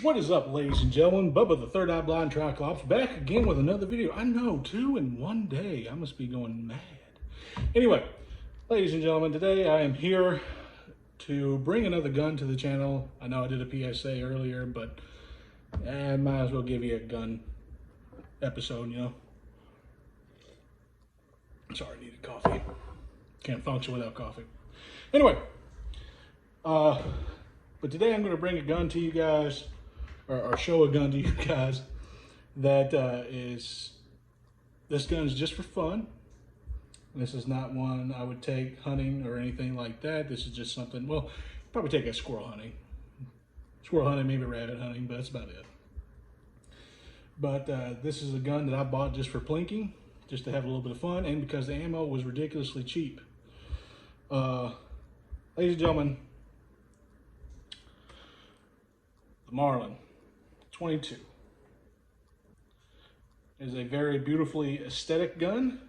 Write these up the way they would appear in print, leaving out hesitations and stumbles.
What is up, ladies and gentlemen? Bubba the Third Eye Blind Triclops back again with another video. I know, 2 in 1 day. I must be going mad. Anyway, ladies and gentlemen, today I am here to bring another gun to the channel. I know I did a PSA earlier, but I might as well give you a gun episode, you know. Sorry, I needed coffee. Can't function without coffee. Anyway, but today I'm going to bring a gun to you guys, or show a gun to you guys that this gun is just for fun. This is not one I would take hunting or anything like that. This is just something, well, probably take a squirrel hunting. Squirrel hunting, maybe rabbit hunting, but that's about it. But this is a gun that I bought just for plinking, just to have a little bit of fun, and because the ammo was ridiculously cheap. Ladies and gentlemen, the Marlin 22 is a very beautifully aesthetic gun.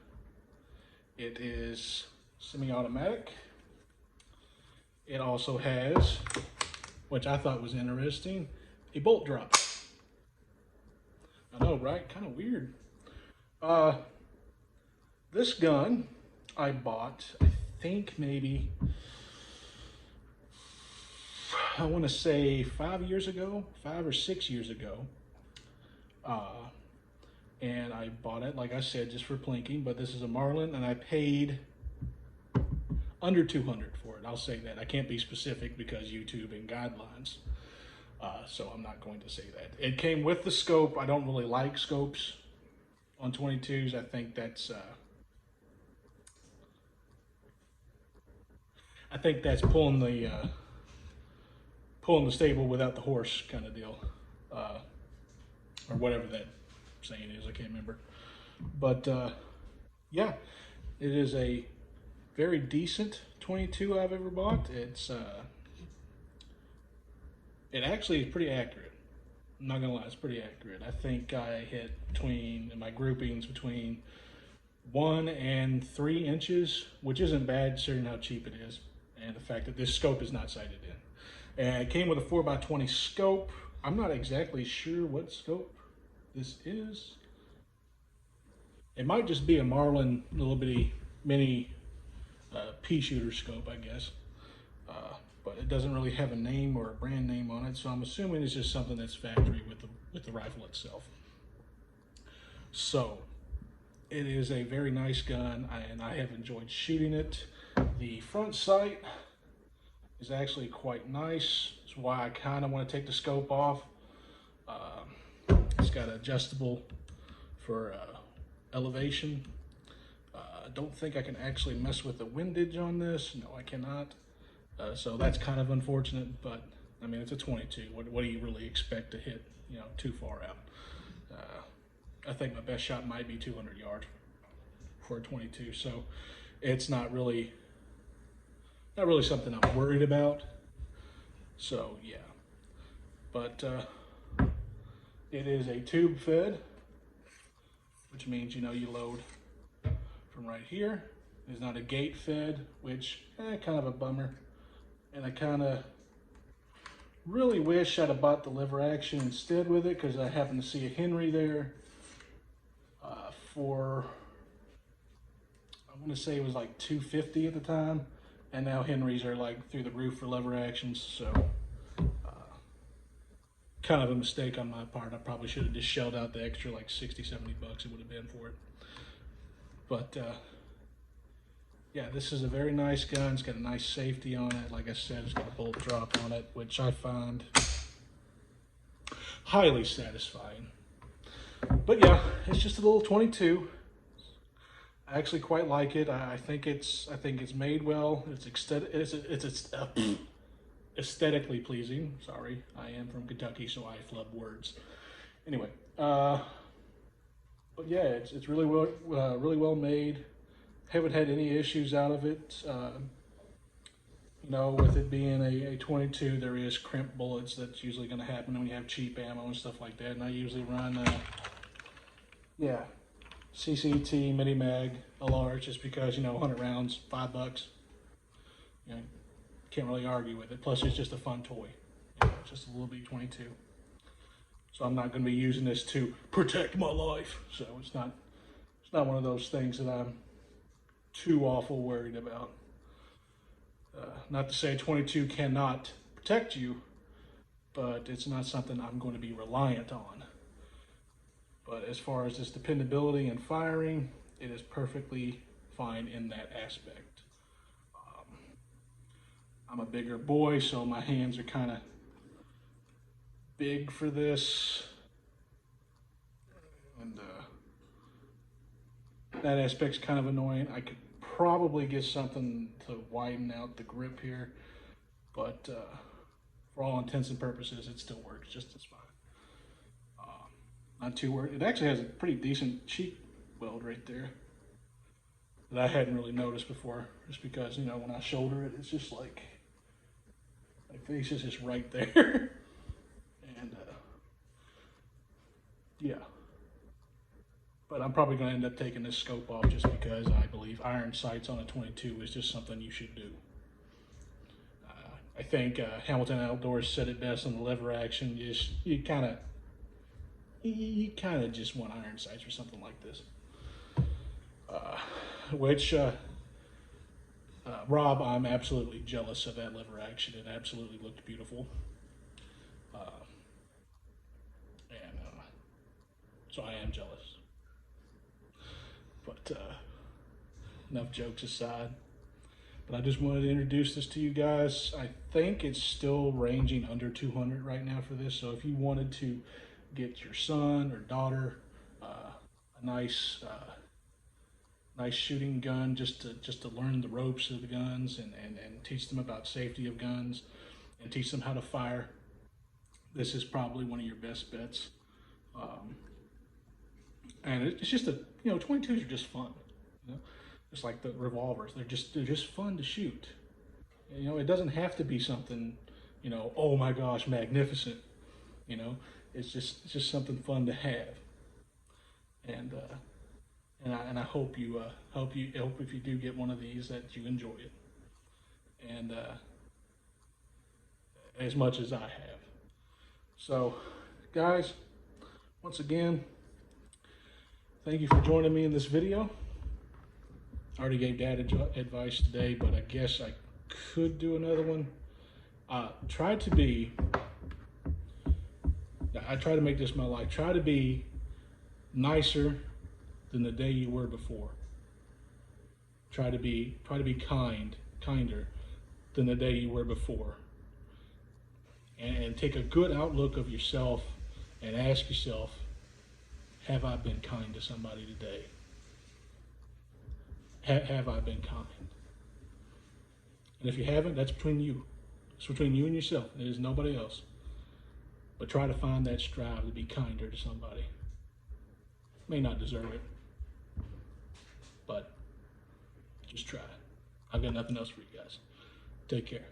It is semi-automatic. It also has, which I thought was interesting, a bolt drop. I know, right? Kind of weird. This gun I bought, I think maybe, I want to say 5 years ago, 5 or 6 years ago. And I bought it, like I said, just for plinking, but this is a Marlin, and I paid under 200 for it. I'll say that. I can't be specific because YouTube and guidelines. So I'm not going to say that. It came with the scope. I don't really like scopes on 22s. I think that's pulling the stable without the horse kind of deal, or whatever that saying is. I can't remember, but yeah, it is a very decent 22 I've ever bought. It actually is pretty accurate. I'm not gonna lie, it's pretty accurate. I think I hit in my groupings between 1 and 3 inches, which isn't bad considering how cheap it is and the fact that this scope is not sighted in. And it came with a 4x20 scope. I'm not exactly sure what scope this is. It might just be a Marlin little bitty mini pea shooter scope, I guess. But it doesn't really have a name or a brand name on it, so I'm assuming it's just something that's factory with the rifle itself. So it is a very nice gun, and I have enjoyed shooting it. The front sight is actually quite nice. That's why I kind of want to take the scope off. It's got adjustable for elevation. I don't think I can actually mess with the windage on this. No, I cannot. So that's kind of unfortunate, but I mean, it's a 22. What do you really expect to hit, you know, too far out? I think my best shot might be 200 yards for a 22. So it's not really something I'm worried about. So yeah, but it is a tube fed, which means, you know, you load from right here. It's not a gate fed, which kind of a bummer. And I kind of really wish I'd have bought the lever action instead with it, because I happened to see a Henry there for, I want to say it was like $250 at the time, and now Henrys are like through the roof for lever actions. So kind of a mistake on my part. I probably should have just shelled out the extra like 60, 70 bucks it would have been for it. But yeah, this is a very nice gun. It's got a nice safety on it. Like I said, it's got a bolt drop on it, which I find highly satisfying. But yeah, it's just a little 22. I actually quite like it. I think it's made well. It's aesthetically pleasing. Sorry, I am from Kentucky, so I flub words. Anyway, but yeah, it's really well made. Haven't had any issues out of it. You know, with it being a 22, there is crimp bullets. That's usually going to happen when you have cheap ammo and stuff like that. And I usually run, yeah, CCT mini mag, a large, just because, you know, 100 rounds, $5. You know, can't really argue with it. Plus, it's just a fun toy. You know, it's just a little B-22. So I'm not going to be using this to protect my life. So it's not one of those things that I'm too awful worried about. Not to say 22 cannot protect you, but it's not something I'm going to be reliant on. But as far as its dependability and firing, it is perfectly fine in that aspect. I'm a bigger boy, so my hands are kind of big for this. And that aspect's kind of annoying. I could probably get something to widen out the grip here, but for all intents and purposes, it still works just as fine. Not too worried. It actually has a pretty decent cheek weld right there that I hadn't really noticed before, just because, you know, when I shoulder it, it's just like my face is just right there. And yeah. But I'm probably going to end up taking this scope off just because I believe iron sights on a 22 is just something you should do. I think Hamilton Outdoors said it best on the lever action. You kind of just want iron sights or something like this. Which Rob, I'm absolutely jealous of that lever action. It absolutely looked beautiful. So I am jealous. But enough jokes aside. But I just wanted to introduce this to you guys. I think it's still ranging under 200 right now for this. So if you wanted to get your son or daughter a nice shooting gun, just to learn the ropes of the guns and teach them about safety of guns and teach them how to fire, this is probably one of your best bets. And it's just 22s are just fun, you know, just like the revolvers. They're just fun to shoot. You know, it doesn't have to be something, you know, oh my gosh, magnificent. You know, it's just something fun to have. And I hope if you do get one of these that you enjoy it, and as much as I have. So, guys, once again, thank you for joining me in this video. I already gave dad advice today, but I guess I could do another one. I try to make this my life. Try to be nicer than the day you were before. Try to be kinder than the day you were before. And take a good outlook of yourself and ask yourself, have I been kind to somebody today? Have I been kind? And if you haven't, that's between you. It's between you and yourself. There's nobody else. But try to find that strive to be kinder to somebody. May not deserve it, but just try. I've got nothing else for you guys. Take care.